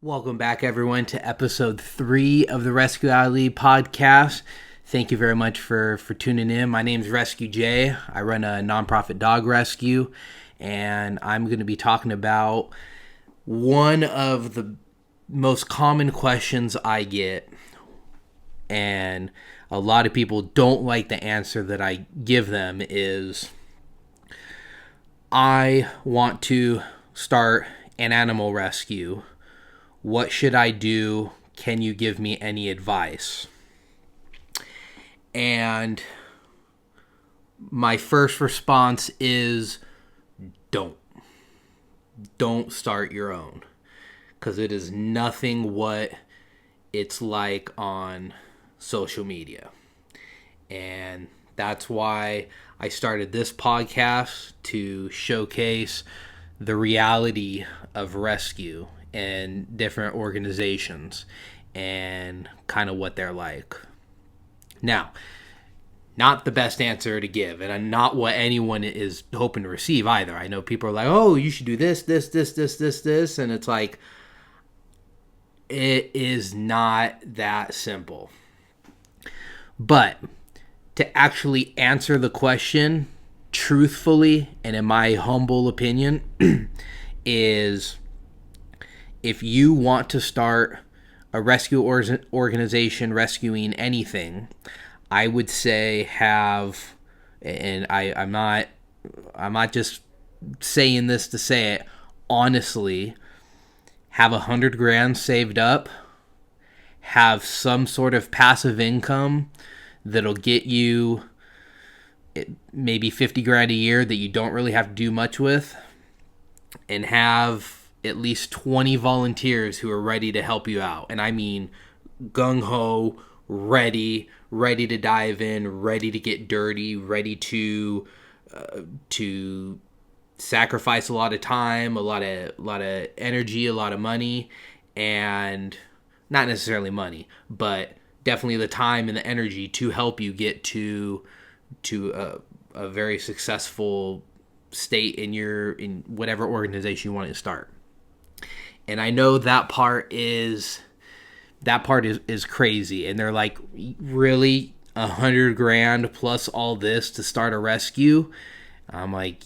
Welcome back, everyone, to episode 3 of the Rescueality podcast. Thank you very much for tuning in. My name is Rescue Jay. I run a nonprofit dog rescue, and I'm going to be talking about one of the most common questions I get, and a lot of people don't like the answer that I give them is, I want to start an animal rescue. What should I do? Can you give me any advice? And my first response is don't. Don't start your own. Because it is nothing what it's like on social media. And that's why I started this podcast, to showcase the reality of rescue and different organizations and kind of what they're like. Now, not the best answer to give, and not what anyone is hoping to receive either. I know people are like, oh, you should do this, and it's like, it is not that simple. But to actually answer the question truthfully, and in my humble opinion, is, if you want to start a rescue organization rescuing anything, I would say have, and I'm not just saying this to say it, honestly, have $100,000 saved up, have some sort of passive income that'll get you maybe $50,000 a year that you don't really have to do much with, and have at least 20 volunteers who are ready to help you out. And I mean gung-ho, ready to dive in, ready to get dirty, ready to sacrifice a lot of time, a lot of energy, a lot of money, and not necessarily money, but definitely the time and the energy to help you get to a very successful state in whatever organization you want to start. And I know that part is crazy. And they're like, really, $100,000 plus all this to start a rescue? I'm like,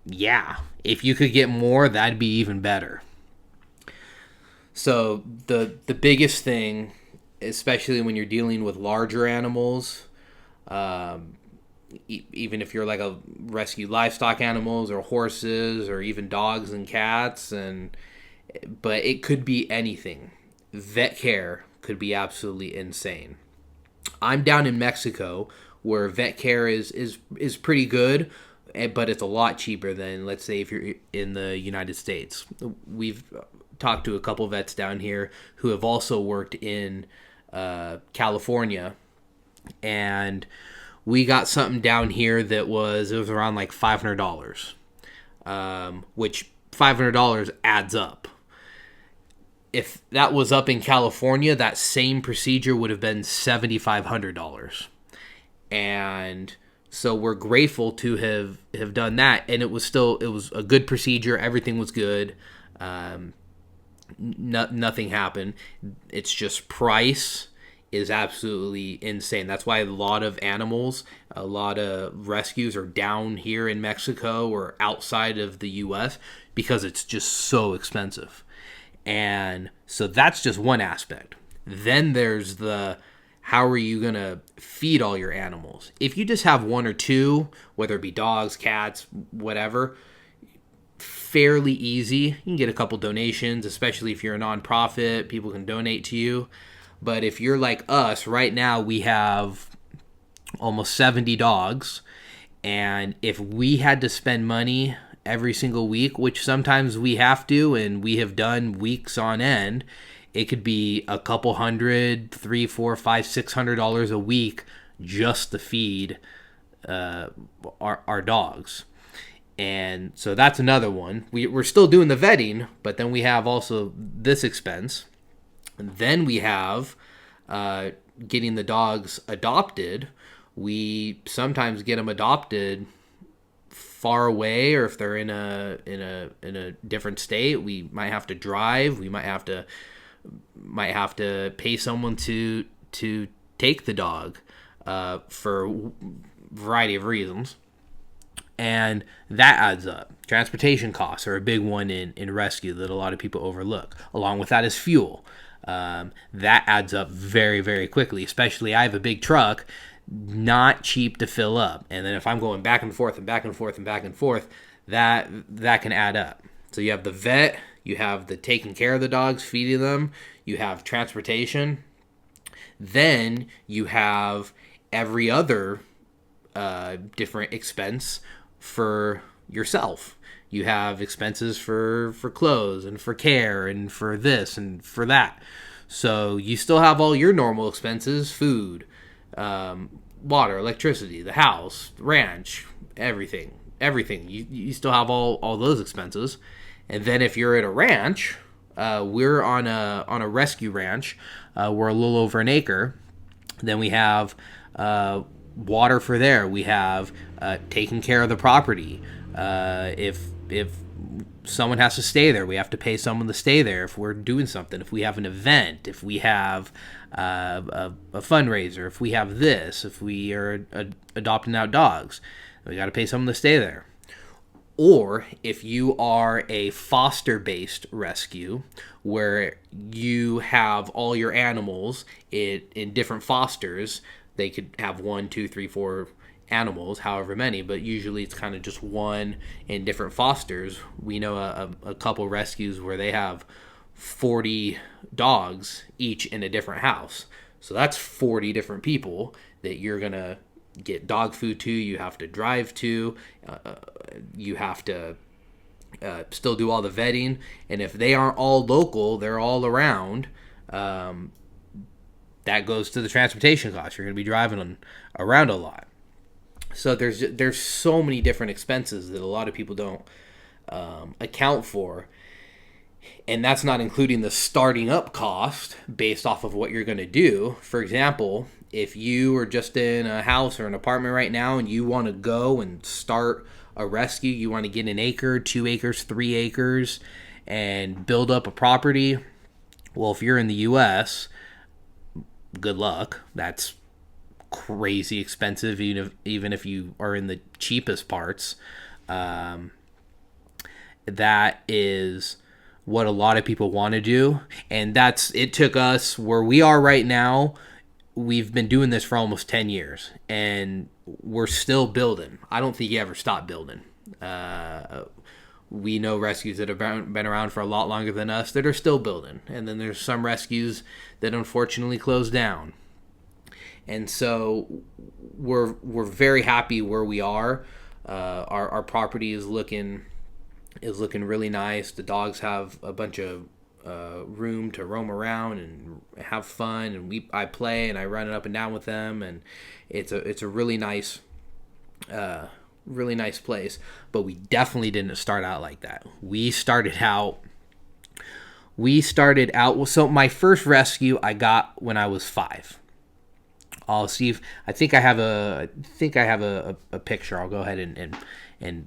yeah, if you could get more, that'd be even better. So the biggest thing, especially when you're dealing with larger animals, even if you're like a rescue livestock animals or horses or even dogs and cats, but it could be anything. Vet care could be absolutely insane. I'm down in Mexico, where vet care is pretty good, but it's a lot cheaper than, let's say, if you're in the United States. We've talked to a couple vets down here who have also worked in California, and we got something down here that was around like $500, which $500 adds up. If that was up in California, that same procedure would have been $7,500. And so we're grateful to have done that. And it was a good procedure. Everything was good. Nothing happened. It's just price is absolutely insane. That's why a lot of rescues are down here in Mexico or outside of the U.S., because it's just so expensive. And so that's just one aspect. Then there's how are you going to feed all your animals? If you just have one or two, whether it be dogs, cats, whatever, fairly easy. You can get a couple donations, especially if you're a nonprofit. People can donate to you. But if you're like us, right now we have almost 70 dogs. And if we had to spend money every single week, which sometimes we have to, and we have done weeks on end, it could be a couple hundred, $300, $400, $500, $600 a week just to feed our dogs. And so that's another one. We're still doing the vetting, but then we have also this expense. And then we have getting the dogs adopted. We sometimes get them adopted far away, or if they're in a different state, we might have to drive. We might have to might have to pay someone to take the dog for a variety of reasons. And that adds up. Transportation costs are a big one in rescue that a lot of people overlook. Along with that is fuel. That adds up very, very quickly. Especially, I have a big truck, not cheap to fill up. And then if I'm going back and forth and back and forth and back and forth, that can add up. So you have the vet, you have the taking care of the dogs, feeding them, you have transportation. Then you have every other different expense for yourself. You have expenses for clothes and for care and for this and for that. So you still have all your normal expenses, food, water, electricity, the house, ranch, everything. You still have all those expenses. And then if you're at a ranch, we're on a rescue ranch. We're a little over an acre. Then we have water for there. We have taking care of the property. If someone has to stay there, we have to pay someone to stay there. If we're doing something, if we have an event, if we have a fundraiser, if we have this, if we are adopting out dogs, we got to pay someone to stay there. Or if you are a foster-based rescue where you have all your animals in different fosters, they could have 1, 2, 3, 4 animals, however many, but usually it's kind of just one in different fosters. We know a couple rescues where they have 40 dogs each in a different house. So that's 40 different people that you're going to get dog food to, you have to drive to, you have to still do all the vetting. And if they aren't all local, they're all around, that goes to the transportation costs. You're going to be driving around a lot. So there's so many different expenses that a lot of people don't account for. And that's not including the starting up cost based off of what you're going to do. For example, if you are just in a house or an apartment right now and you want to go and start a rescue, you want to get 1 acre, 2 acres, 3 acres, and build up a property. Well, if you're in the U.S., good luck. That's crazy expensive, even if you are in the cheapest parts. That is what a lot of people want to do, and it took us where we are right now. We've been doing this for almost 10 years, and we're still building. I don't think you ever stop building. We know rescues that have been around for a lot longer than us that are still building, and then there's some rescues that unfortunately closed down. And so we're very happy where we are. Our property is looking really nice. The dogs have a bunch of room to roam around and have fun, and I play and I run it up and down with them, and it's a really nice place. But we definitely didn't start out like that. We started out. So my first rescue I got when I was 5. I'll see if I think I have a picture. I'll go ahead and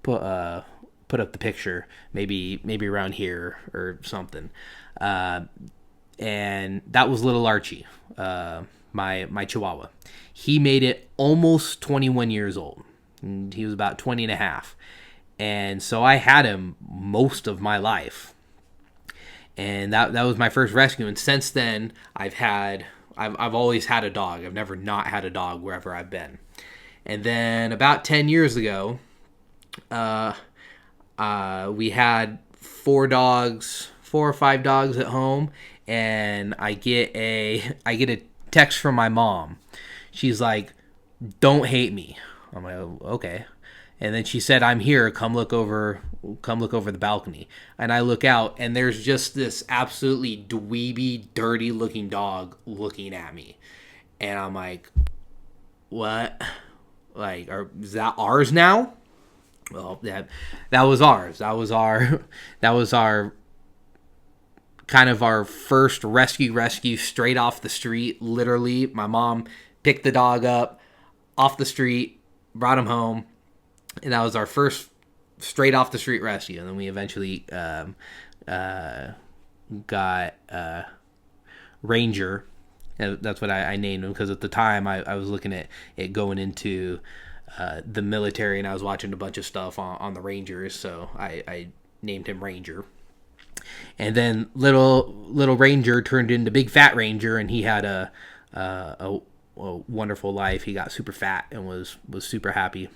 put up the picture, maybe around here or something. And that was little Archie, my Chihuahua. He made it almost 21 years old. And he was about 20 and a half. And so I had him most of my life. And that was my first rescue. And since then, I've always had a dog. I've never not had a dog wherever I've been. And then about 10 years ago, we had 4 or 5 dogs at home, and I get a text from my mom. She's like, "Don't hate me." I'm like, "Oh, okay." And then she said, "I'm here. Come look over the balcony." And I look out, and there's just this absolutely dweeby, dirty looking dog looking at me. And I'm like, "What? Like, is that ours now?" Well, that was ours. That was our kind of our first rescue straight off the street. Literally, my mom picked the dog up off the street, brought him home, and that was our first straight off the street rescue. And then we eventually got Ranger. And that's what I named him, because at the time I was looking at it going into the military, and I was watching a bunch of stuff on the Rangers, so I named him Ranger. And then little Ranger turned into Big Fat Ranger, and he had a wonderful life. He got super fat and was super happy.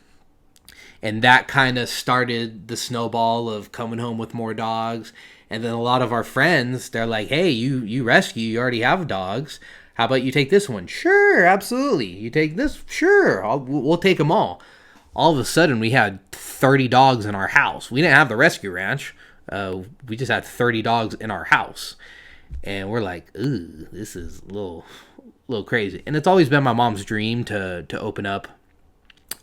And that kind of started the snowball of coming home with more dogs. And then a lot of our friends, they're like, hey, you rescue, you already have dogs. How about you take this one? Sure, absolutely. You take this? Sure, we'll take them all. All of a sudden, we had 30 dogs in our house. We didn't have the rescue ranch. We just had 30 dogs in our house. And we're like, ooh, this is a little crazy. And it's always been my mom's dream to open up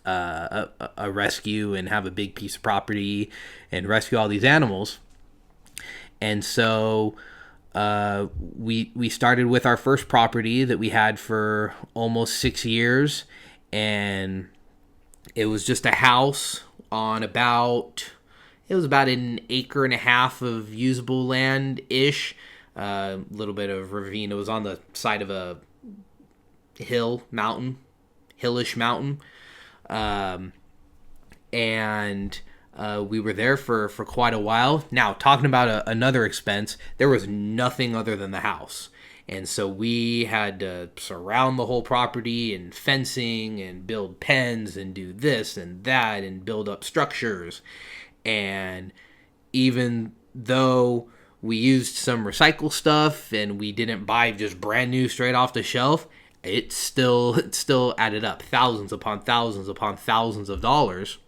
a rescue and have a big piece of property and rescue all these animals. And so we started with our first property that we had for almost 6 years, and it was just a house on about an acre and a half of usable land ish. A little bit of ravine. It was on the side of a hillish mountain. And we were there for quite a while. Now, talking about another expense, there was nothing other than the house. And so we had to surround the whole property and fencing and build pens and do this and that and build up structures. And even though we used some recycle stuff and we didn't buy just brand new straight off the shelf, it still added up thousands upon thousands upon thousands of dollars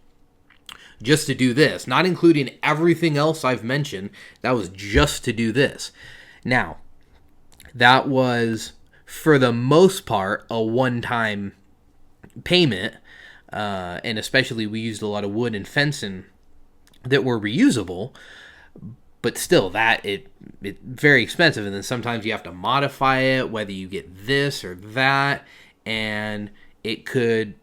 just to do this, not including everything else I've mentioned. That was just to do this. Now, that was, for the most part, a one-time payment, and especially we used a lot of wood and fencing that were reusable, but still, it's very expensive, and then sometimes you have to modify it, whether you get this or that, and it could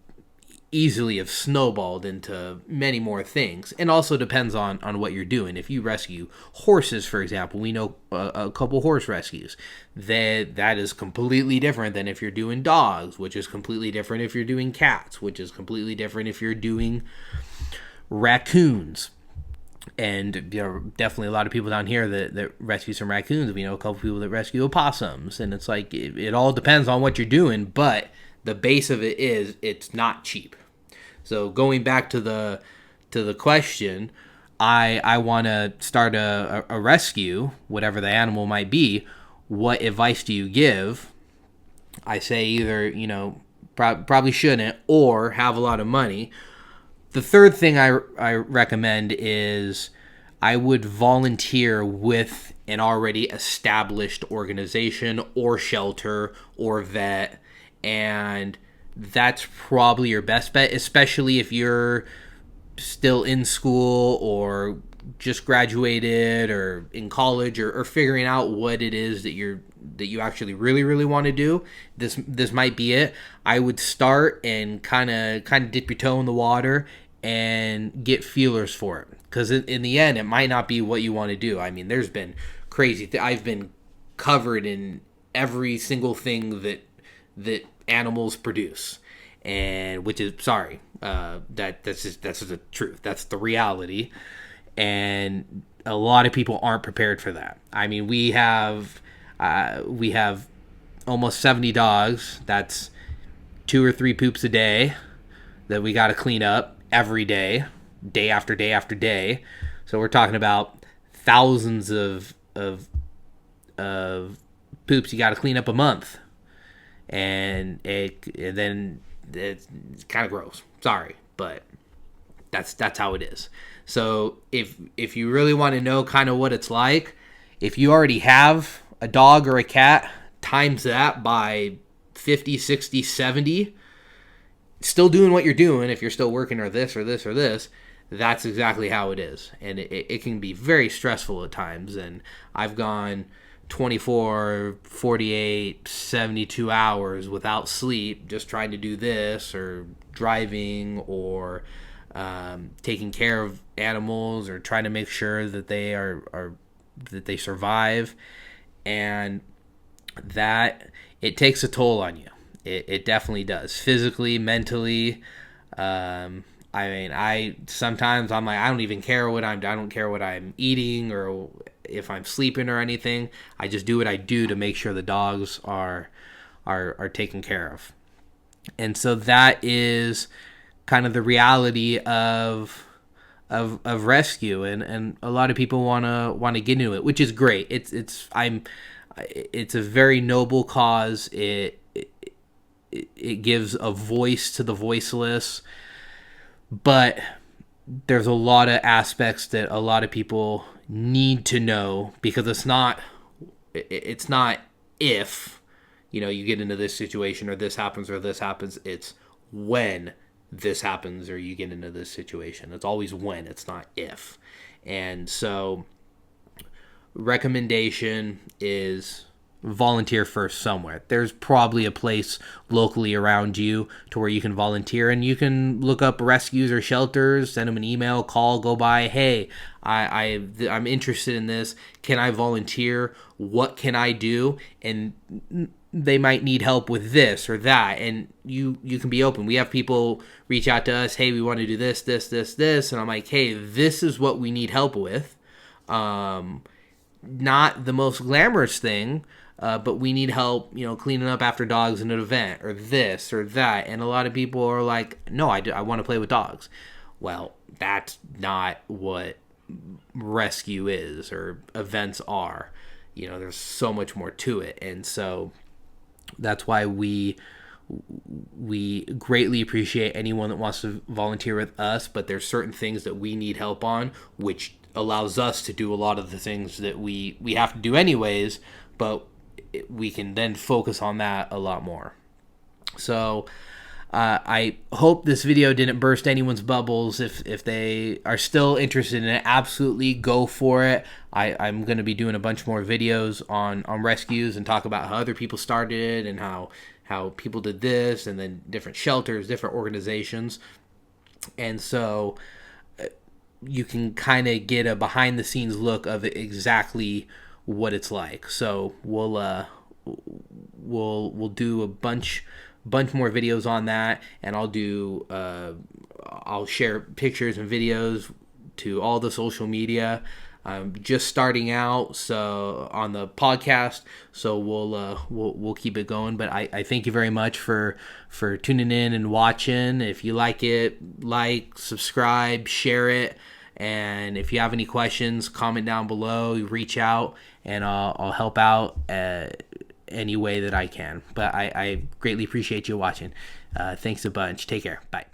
easily have snowballed into many more things. And also depends on what you're doing. If you rescue horses, for example, we know a couple horse rescues. That is completely different than if you're doing dogs, which is completely different if you're doing cats, which is completely different if you're doing raccoons. And definitely a lot of people down here that rescue some raccoons. We know a couple people that rescue opossums. And it's like, it all depends on what you're doing, but the base of it is it's not cheap. So going back to the question, I want to start a rescue, whatever the animal might be. What advice do you give? I say either, probably shouldn't, or have a lot of money. The third thing I recommend is I would volunteer with an already established organization or shelter or vet, and that's probably your best bet, especially if you're still in school or just graduated or in college or figuring out what it is that you actually really, really want to do. This might be it. I would start and kind of dip your toe in the water and get feelers for it, because in the end it might not be what you want to do. I mean, there's been crazy I've been covered in every single thing that animals produce, and which is that's just the truth. That's the reality, and a lot of people aren't prepared for that. I mean, we have almost 70 dogs. That's 2 or 3 poops a day that we got to clean up every day, day after day after day. So we're talking about thousands of poops you got to clean up a month. And then it's kind of gross. Sorry, but that's how it is. So if you really want to know kind of what it's like, if you already have a dog or a cat, times that by 50, 60, 70, still doing what you're doing, if you're still working or this or this or this, that's exactly how it is. And it can be very stressful at times. And I've gone 24, 48, 72 hours without sleep just trying to do this, or driving, or taking care of animals, or trying to make sure that they are they survive, and that it takes a toll on you. It definitely does, physically, mentally. I mean, I sometimes I'm like, I don't even care what I don't care what I'm eating or if I'm sleeping or anything. I just do what I do to make sure the dogs are taken care of. And so that is kind of the reality of rescue, and a lot of people want to get into it, which is great. It's a very noble cause. It gives a voice to the voiceless, but there's a lot of aspects that a lot of people need to know, because it's not if you get into this situation or this happens. It's when this happens or you get into this situation. It's always when, it's not if. And so recommendation is volunteer first somewhere. There's probably a place locally around you to where you can volunteer, and you can look up rescues or shelters, send them an email, call, go by, hey, I'm interested in this. Can I volunteer? What can I do? And they might need help with this or that, and you can be open. We have people reach out to us, hey, we want to do this, and I'm like, hey, this is what we need help with. Not the most glamorous thing, but we need help, cleaning up after dogs in an event, or this or that. And a lot of people are like, no, I want to play with dogs. Well, that's not what rescue is or events are. There's so much more to it. And so that's why we greatly appreciate anyone that wants to volunteer with us, but there's certain things that we need help on, which allows us to do a lot of the things that we have to do anyways, but we can then focus on that a lot more. So I hope this video didn't burst anyone's bubbles. If they are still interested in it, absolutely go for it. I'm going to be doing a bunch more videos on rescues and talk about how other people started and how people did this, and then different shelters, different organizations. And so you can kind of get a behind the scenes look of exactly what it's like. So we'll do a bunch more videos on that, and I'll share pictures and videos to all the social media. I'm just starting out, so on the podcast, so we'll keep it going. But I thank you very much for tuning in and watching. If you like it, subscribe, share it, and if you have any questions, comment down below. Reach out, and I'll help out any way that I can. But I greatly appreciate you watching. Thanks a bunch. Take care. Bye.